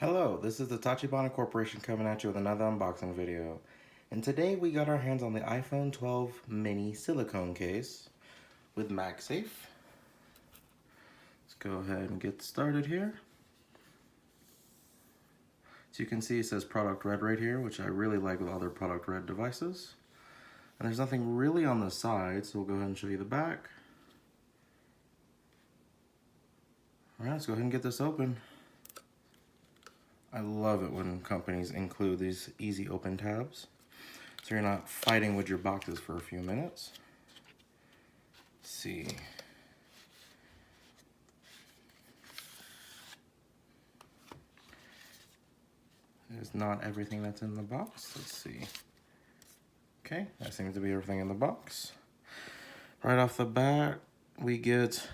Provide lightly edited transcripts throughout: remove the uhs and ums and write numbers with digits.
Hello, this is the Tachibana Corporation coming at you with another unboxing video. And today we got our hands on the iPhone 12 mini silicone case with MagSafe. Let's go ahead and get started here. As you can see, it says product red right here, which I really like with other product red devices. And there's nothing really on the side, so we'll go ahead and show you the back. Alright, let's go ahead and get this open. I love it when companies include these easy open tabs, so you're not fighting with your boxes for a few minutes. Let's see. There's not everything that's in the box. Let's see. Okay, that seems to be everything in the box. Right off the bat, we get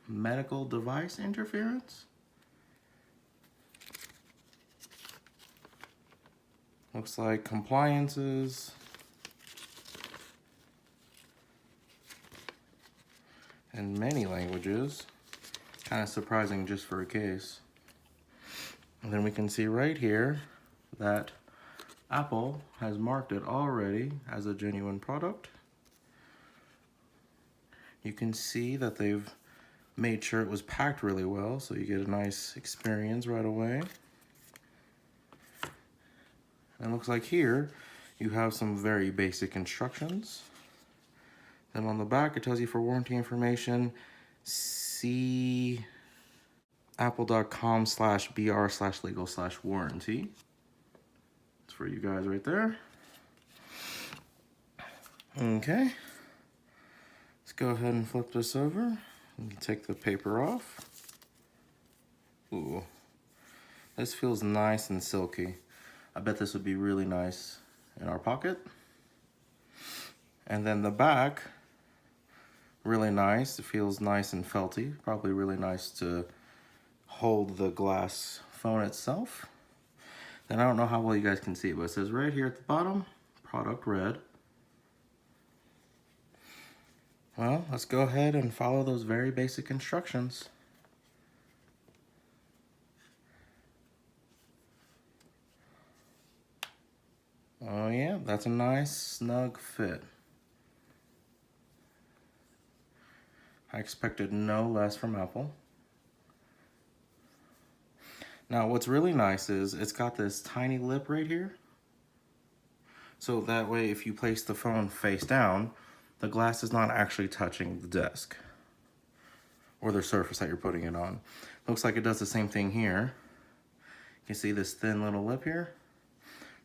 medical device interference. Looks like compliances. In many languages. Kind of surprising just for a case. And then we can see right here that Apple has marked it already as a genuine product. You can see that they've made sure it was packed really well, so you get a nice experience right away. And it looks like here you have some very basic instructions. Then on the back it tells you for warranty information, see apple.com/br/legal/warranty. It's for you guys right there. Okay. Let's go ahead and flip this over and take the paper off. Ooh. This feels nice and silky. I bet this would be really nice in our pocket. And then the back, really nice. It feels nice and felty. Probably really nice to hold the glass phone itself. Then I don't know how well you guys can see it, but it says right here at the bottom, product red. Well, let's go ahead and follow those very basic instructions. Oh yeah, that's a nice snug fit. I expected no less from Apple. Now what's really nice is it's got this tiny lip right here. So that way if you place the phone face down, the glass is not actually touching the desk or the surface that you're putting it on. Looks like it does the same thing here. You can see this thin little lip here.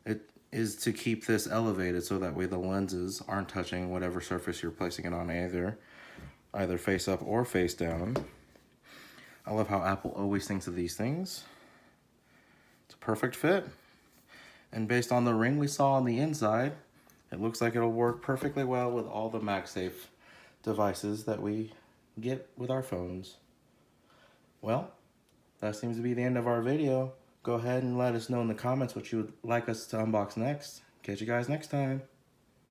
It is to keep this elevated so that way the lenses aren't touching whatever surface you're placing it on, either face up or face down. I love how Apple always thinks of these things. It's a perfect fit. And based on the ring we saw on the inside, it looks like it'll work perfectly well with all the MagSafe devices that we get with our phones. Well, that seems to be the end of our video. Go ahead and let us know in the comments what you would like us to unbox next. Catch you guys next time.